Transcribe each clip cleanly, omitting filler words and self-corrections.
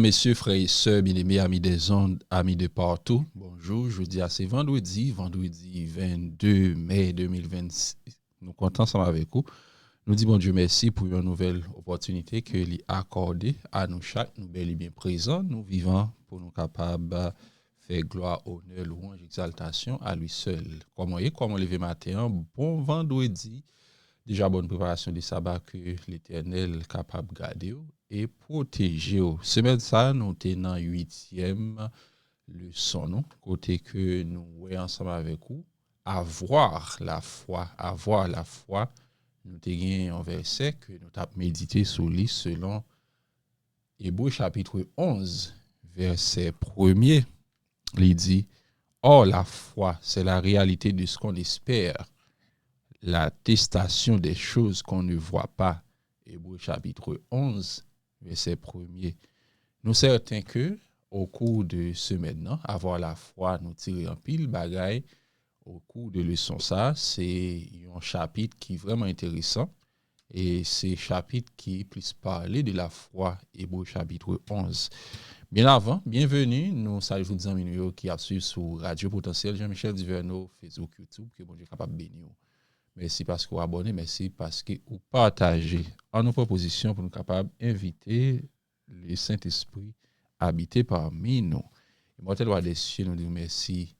messieurs, frères et sœurs, bien-aimés, amis des ondes, amis de partout, bonjour. Je dis à c'est vendredi 22 mai 2026. Nous comptons ensemble avec vous. Nous disons bon Dieu merci pour une nouvelle opportunité que lui accordée à nous chaque, nous bel et bien présents, nous vivants pour nous capables de faire gloire, honneur, louange, exaltation à lui seul. Comment lever matin, bon vendredi. Déjà bonne préparation du sabbat que l'Éternel est capable de garder et protéger. Semaine ça, nous sommes dans 8e leçon, non? Côté que nous voyons ensemble avec vous, avoir la foi. Nous avons un verset que nous avons médité sur lui selon Hébreux chapitre 11, verset 1er. Il dit, or la foi, c'est la réalité de ce qu'on espère, l'attestation des choses qu'on ne voit pas. Hébreux chapitre 11, verset 1er. Nous certains que, au cours de ce maintenant, avoir la foi, nous tirer en pile bagaille, au cours de leçon ça, c'est un chapitre qui est vraiment intéressant. Et c'est chapitre qui plus parler de la foi, Hébreux chapitre 11. Bien avant, bienvenue, nous saluons les amis qui a suivi sur Radio Potentiel, Jean-Michel Duverneau, Facebook, YouTube, que bon Dieu est capable de bénir. Merci parce que vous abonnez, merci parce que vous partagez en nos propositions pour nous capables d'inviter le Saint-Esprit à habiter parmi nous. Et moi, tel des cieux, nous disons merci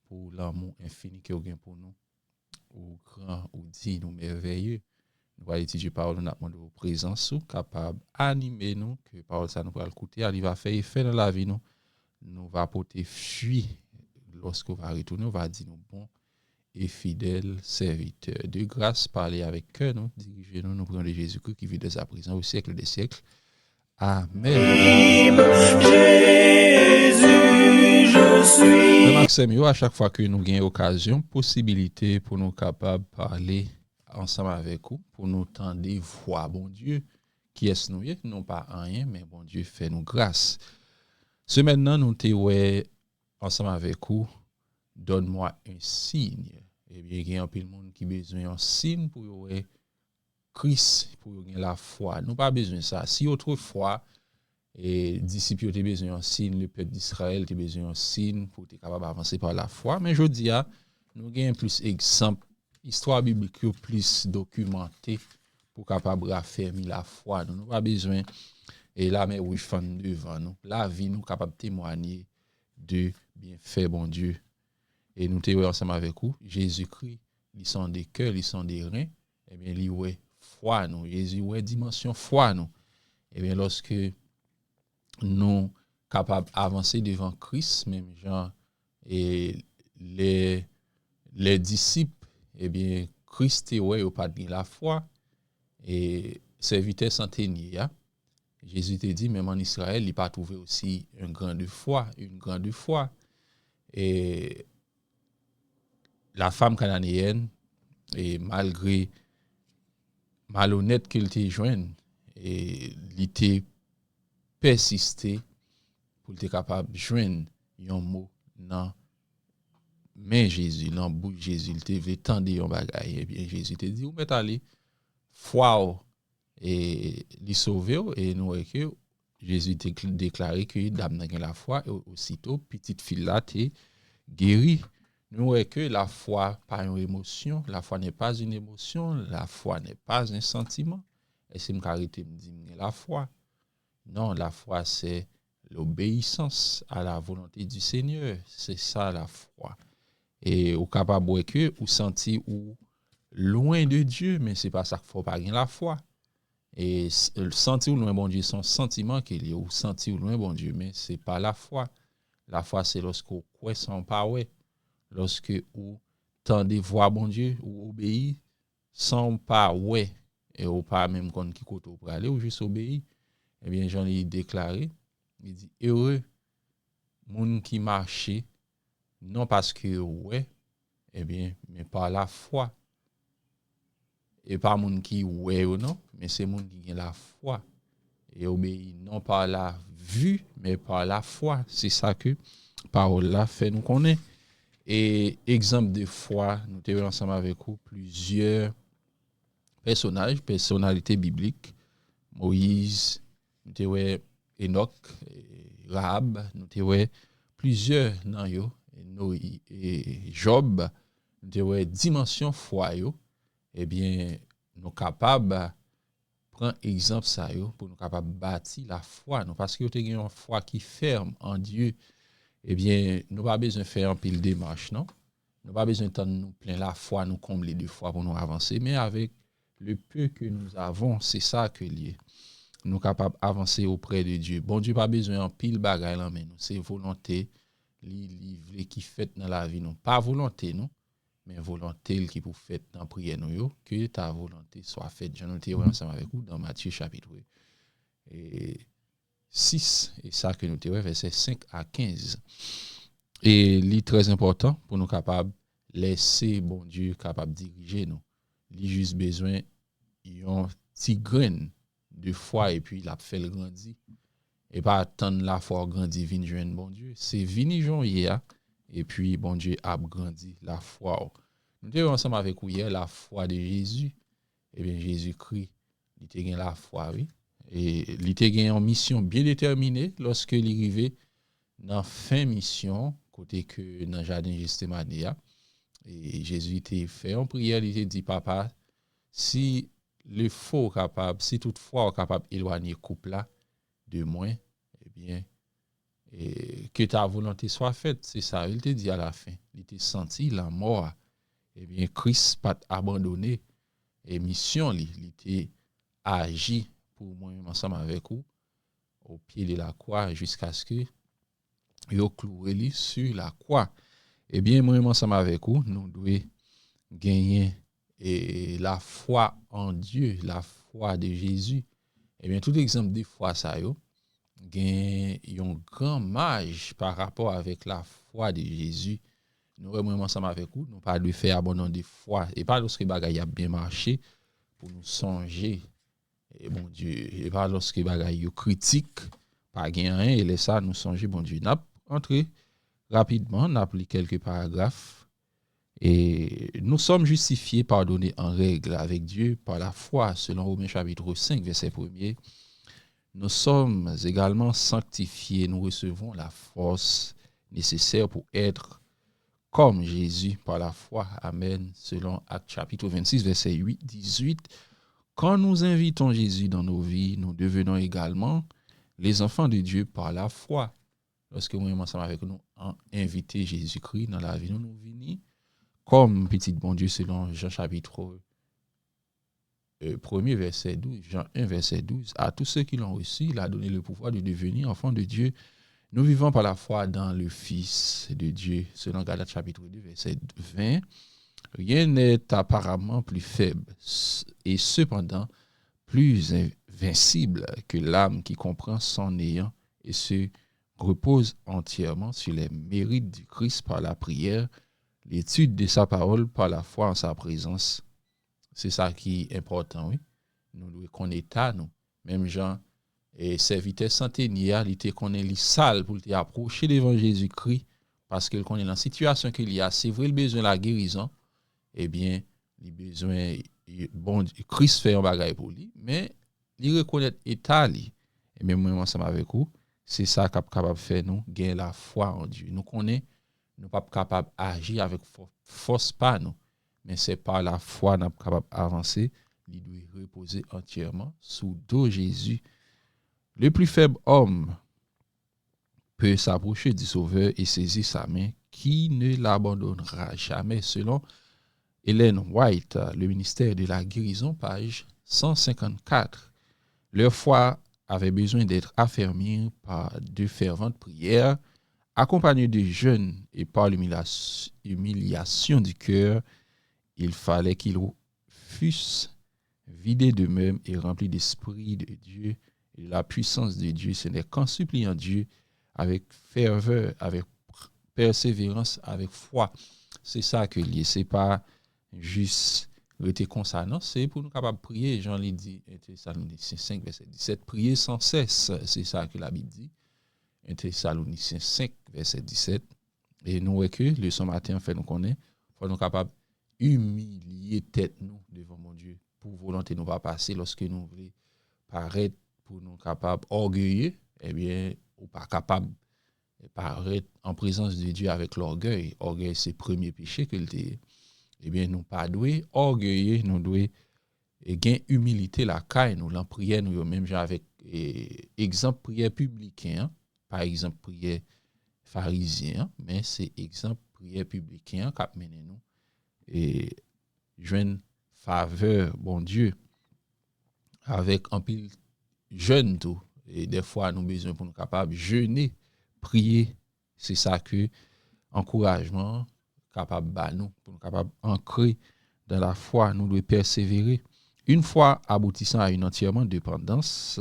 pour l'amour infini que vous avez pour nous, au grand, au dit, nous merveilleux. Nous allons étudier parole, nous avons de présence, capable d'animer nous, que parole ça nous va l'écouter, elle va faire effet dans la vie, nous va porter fuir lorsque vous va retourner, nous va dire nous bon et fidèle serviteur de grâce, parler avec cœur, nous dirigez-nous, nous prenons de Jésus-Christ qui vit dès à présent au siècle des siècles. Amen. Jésus, je suis. Le Maxime, à chaque fois que nous gagnons occasion, possibilité pour nous capables de parler ensemble avec vous, pour nous tendre voix, bon Dieu, qui est nous, non pas rien, mais bon Dieu fait nous grâce. Ce maintenant, nous t'es ensemble avec vous, donne-moi un signe. Eh bien, il y a un peu de monde qui a besoin d'un signe pour Christ, pour la foi. Nous pas besoin de ça. Si autrefois, et disciples ont besoin d'un signe, le peuple d'Israël a besoin d'un signe pour être capable d'avancer par la foi. Mais je dis, nous avons plus d'exemples, histoire biblique plus documentée pour capable raffermir la foi. Nous n'avons pas besoin, et là, mais oui, fan devant nous. La vie, nous capable de témoigner de bienfaits, bon Dieu. Et nous sommes ensemble avec vous. Jésus-Christ, ils sont des cœurs, ils sont des reins. Eh bien, il ouais foi nous. Jésus ouais dimension foi nous. Eh bien, lorsque nous capables d'avancer devant Christ, même genre et les disciples, eh bien, Christ ouais au pas de la foi et serviteur centenier. Jésus te dit même en Israël, il pas trouvé aussi une grande foi. Et la femme cananéenne, et malgré malhonnête qu'il te joigne, et il était persisté pour être capable de joindre un mot dans main Jésus, dans bouche Jésus, il te veut tendre un bagage. Et bien Jésus te dit, ou met aller, foi et lui sauver, et nous que Jésus te déclaré que dame n'a la foi, et aussitôt, petite fille là, te guéri. Nous voyons que la foi pas une émotion, la foi n'est pas une émotion, la foi n'est pas un sentiment. Et c'est me carité me dit la foi. Non, la foi c'est l'obéissance à la volonté du Seigneur, c'est ça la foi. Et au capable que ou senti ou loin de Dieu, mais c'est pas ça qu'il faut pas gagner la foi. Et sentir ou loin bon Dieu son sentiment qu'il y a ou sentir ou loin bon Dieu, mais c'est pas la foi. La foi c'est lorsqu'on croit sans pas ouais. Lorsque ou tendez voir bon Dieu ou obéir sans pas ouais et ou pas même qu'on qui côté pour aller ou juste obéir, eh bien j'en ai déclaré, il dit heureux moun qui marche non parce que ouais, eh bien mais par la foi. Et pas moun qui ouais ou non, mais c'est moun qui a la foi et obéir non par la vue mais par la foi. C'est ça que parole là fait nous connaître. Et exemple de foi, nous avons ensemble avec vous plusieurs personnalités bibliques. Moïse, nous avons Enoch, Rahab, nous te ouais plusieurs nan yo, et Job, nous te ouais dimension foi yo, eh bien, nous capables prendre exemple ça yo pour nous capable bâtir la foi nous parce que tu as une foi qui ferme en Dieu, eh bien, nous pas besoin de faire un pile démarche non. Nous pas besoin de nous plein la foi nous combler de foi pour nous avancer, mais avec le peu que nous avons, c'est ça que lié. Nous capables avancer auprès de Dieu. Bon Dieu pas besoin en pile bagaille là mais nous c'est volonté li qui fait dans la vie non, pas volonté non, mais volonté qui pour faire dans prière nous yo, que ta volonté soit faite. Je noté ensemble avec vous dans Matthieu chapitre et 6 et ça que nous te verset 5 à 15. Et li très important pour nous capable laisser bon Dieu capable diriger nous. Li juste besoin yon petit grain de foi et puis l'a fait le grandir et pas attendre la foi grandir vinn joindre bon Dieu, c'est vini hier et puis bon Dieu a grandi la foi. Nous étions ensemble avec vous hier la foi de Jésus. Eh bien Jésus-Christ, il était gain la foi oui et il était gain une mission bien déterminée lorsque il arrivait dans fin mission côté que dans jardin Gethsémane et Jésus était fait en prière, il était dit papa si le faux capable, si toutefois capable éloigner couple là de moi, eh bien, que ta volonté soit faite, c'est ça. Il te dit à la fin, il te senti la mort, eh bien, Christ pas abandonné, et mission, il était agi pour moi ensemble avec vous, au pied de la croix, jusqu'à ce que il cloué sur la croix. Eh bien, moi ensemble avec vous, nous devons gagner et la foi en Dieu, la foi de Jésus. Eh bien, tout exemple de foi ça yo, gen yon grand mage par rapport avec la foi de Jésus. Nous vraiment ensemble avec vous, nous pas de faire abandon de foi et pas lorsque bagay a bien marché pour nous songer et bon Dieu et pas lorsque bagay yo critique pas gen rien et laisse ça nous songer bon Dieu. N'a entrer rapidement, n'a pris quelques paragraphes. Et nous sommes justifiés, pardonnés en règle avec Dieu par la foi, selon Romains chapitre 5, verset 1er. Nous sommes également sanctifiés, nous recevons la force nécessaire pour être comme Jésus par la foi. Amen. Selon Actes chapitre 26, verset 8-18. Quand nous invitons Jésus dans nos vies, nous devenons également les enfants de Dieu par la foi. Lorsque nous sommes ensemble avec nous, inviter Jésus-Christ dans la vie, nous venons comme petit bon Dieu selon Jean chapitre 1er verset 12, Jean 1 verset 12, à tous ceux qui l'ont reçu, il a donné le pouvoir de devenir enfants de Dieu. Nous vivons par la foi dans le Fils de Dieu, selon Galates chapitre 2 verset 20. Rien n'est apparemment plus faible et cependant plus invincible que l'âme qui comprend son néant et se repose entièrement sur les mérites du Christ par la prière, l'étude de sa parole par la foi en sa présence. C'est ça qui est important, oui. Nous devons connaître nous. Même Jean, et serviteur centenier, il était connaît les salles pour approcher devant Jésus-Christ parce qu'il connaît la situation qu'il y a. C'est vrai, le besoin de la guérison. Eh bien, il besoin, bon, Christ fait un bagage pour lui, mais il reconnaît l'état, et même moi, ensemble avec vous, c'est ça qui est capable de faire nous gagner la foi en Dieu. Nous connaissons, nous ne sommes pas capables d'agir avec force, pas nous, mais c'est par la foi que nous sommes capables d'avancer. Il doit reposer entièrement sous dos Jésus. Le plus faible homme peut s'approcher du Sauveur et saisir sa main, qui ne l'abandonnera jamais, selon Ellen White, le ministère de la guérison, page 154. Leur foi avait besoin d'être affermie par de ferventes prières, accompagnées de jeûnes et par l'humiliation du cœur. Il fallait qu'ils fussent vidés d'eux-mêmes et remplis d'esprit de Dieu et de la puissance de Dieu. Ce n'est qu'en suppliant Dieu avec ferveur, avec persévérance, avec foi. C'est ça que lié. C'est pas juste rester comme ça, non, c'est pour nous capables de prier. Jean l'a dit, Thessaloniciens 5, verset 17, prier sans cesse, c'est ça que la Bible dit. Thessaloniciens 5, verset 17. Et nous voyons que le son matin, en fait, nous connaissons, il faut nous capables humilier tête nous devant mon Dieu, pour volonté nous va passer lorsque nous voulons paraître, pour nous capables orgueilleux, eh bien, ou pas capable de paraître en présence de Dieu avec l'orgueil. Orgueil, c'est le premier péché que le eh bien, nous pas doué orgueilleux, nous doué et gain humilité la caille nous l'en prière nous même avec exemple prière publicain, par exemple prière pharisien, mais c'est exemple prière publicain qui a mené nous et joindre faveur bon Dieu avec un pile jeune tout et des fois nous besoin pour nous capable jeûner, prier, c'est ça que encouragement capable ba nous pour nous capable ancrer dans la foi, nous devons persévérer. Une foi aboutissant à une entièrement dépendance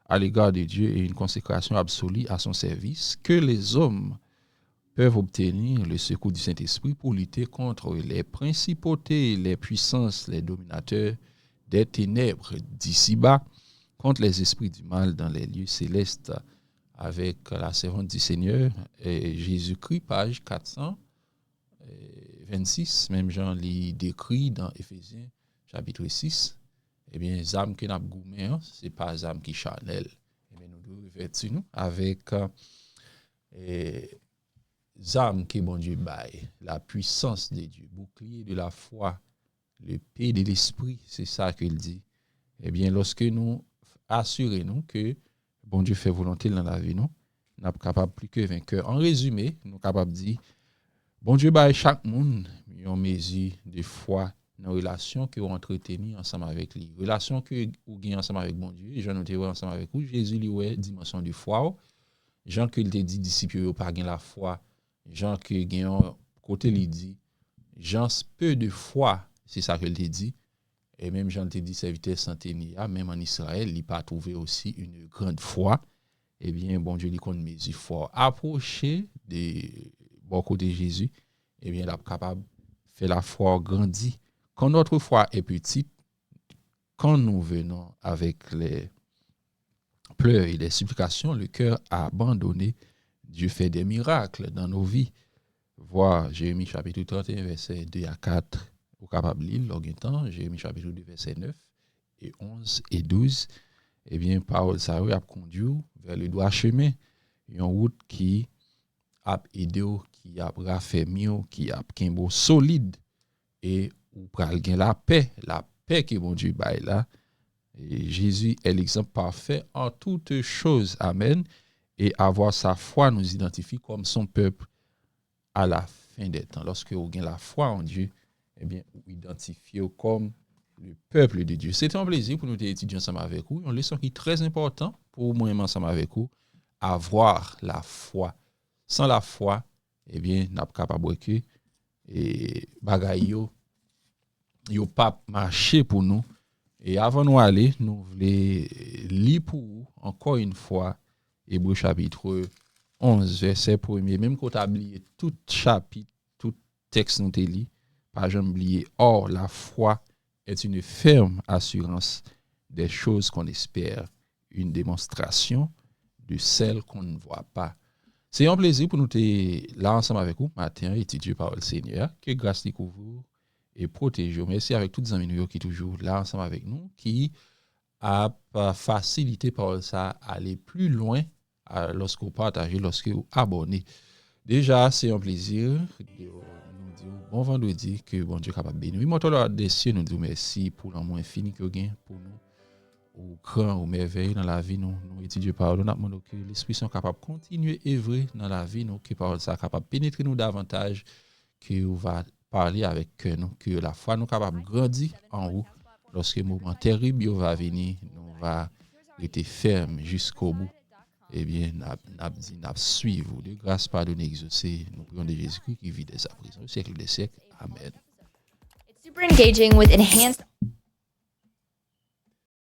à l'égard de Dieu et une consécration absolue à son service, que les hommes peuvent obtenir le secours du Saint-Esprit pour lutter contre les principautés, les puissances, les dominateurs des ténèbres d'ici-bas, contre les esprits du mal dans les lieux célestes, avec la servante du Seigneur, et Jésus-Christ, page 426, même Jean l'y décrit dans Éphésiens chapitre 6, eh bien, les âmes que nous avons goûté, ce n'est pas les âmes qui charnelles. Eh bien, nous devons revêtir nous avec les âmes que bon Dieu baille, la puissance de Dieu, bouclier de la foi, le paix de l'esprit, c'est ça qu'il dit. Eh bien, lorsque nous assurons que bon Dieu fait volonté dans la vie, nous sommes capables plus que vainqueurs. En résumé, nous sommes capables de dire, bon Dieu baille chaque monde une mesure de foi dans relation que vous entretenez ensemble avec lui. Relation que vous gagnez ensemble avec bon Dieu, Jean nous ensemble avec vous, Jésus lui ouais dimension de foi. Jean que il te dit disciples yo pas gain la foi. Jean que gagne côté lui dit Jean peu de foi, c'est ça qu'il te dit. Et même Jean te dit serviteur centenaire, même en Israël, il pas trouvé aussi une grande foi. Eh bien bon Dieu lui compte mesure fort approcher de bon côté Jésus, eh bien il est capable faire la foi grandir. Quand notre foi est petite, quand nous venons avec les pleurs et les supplications, le cœur abandonné, Dieu fait des miracles dans nos vies. Voir Jérémie chapitre 31, verset 2 à 4, au capable de lire, temps, Jérémie chapitre 2, verset 9 et 11 et 12, eh bien, parole ça a conduit vers le droit chemin, une route qui a aidé, qui a raffermi, qui a kimbo solide et ou pral gen la paix que bon Dieu baille là. Et Jésus est l'exemple parfait en toutes choses. Amen. Et avoir sa foi nous identifie comme son peuple à la fin des temps. Lorsque vous avez la foi en Dieu, eh bien, vous identifiez comme le peuple de Dieu. C'est un plaisir pour nous d'étudier ensemble avec vous. Une leçon qui est très importante pour moi ensemble avec vous. Avoir la foi. Sans la foi, eh bien, nous n'avons pas capable de et bagaille yo pas marché pour nous. Et avant nous aller, nous voulons lire pour vous encore une fois Hébreux chapitre 11 verset 1er, même quand tu as oublié tout chapitre, tout texte nous te lit, pas jamais oublier. Or la foi est une ferme assurance des choses qu'on espère, une démonstration de celles qu'on ne voit pas. C'est un plaisir pour nous être là ensemble avec vous matin étudier par le Seigneur, que grâce lui couvre et protège. Merci avec toutes les amis qui sont toujours là ensemble avec nous, qui a facilité par ça aller plus loin lorsque vous partagez, lorsque vous abonnez. Déjà, c'est un plaisir de nous dire bon vendredi, que bon Dieu est capable de bénir. Nous des cieux, nous disons merci pour l'amour infini que vous avez pour nous. Au grand, au merveille dans la vie, nous étudions parole, nous demandons que l'Esprit soit capable de continuer à œuvrer dans la vie, nous, que parole soit capable de pénétrer nous davantage, que vous va parler avec nous, que la foi nous capable de grandir en vous. Lorsque le moment terrible va venir, nous va rester ferme jusqu'au bout. Eh bien, nous suivons de grâce pardonnée exaucée. Nous prions de Jésus-Christ qui vit dès sa prison au siècle des siècles. Amen. It's super engaging with enhanced